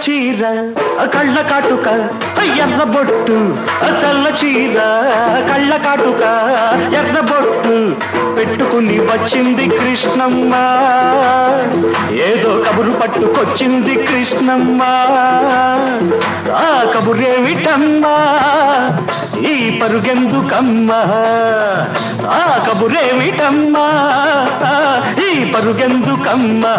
చీర కళ్ళ కాటుక ఎర్ర బొట్టు తెల్ల చీర కళ్ళ కాటుక ఎర్ర బొట్టు పెట్టుకుని వచ్చింది కృష్ణమ్మ ఏదో కబురు పట్టుకొచ్చింది కృష్ణమ్మ ఆ కబురేమిటమ్మా ఈ పరుగెందుకమ్మా ఆ కబురేమిటమ్మా ఈ పరుగెందుకమ్మా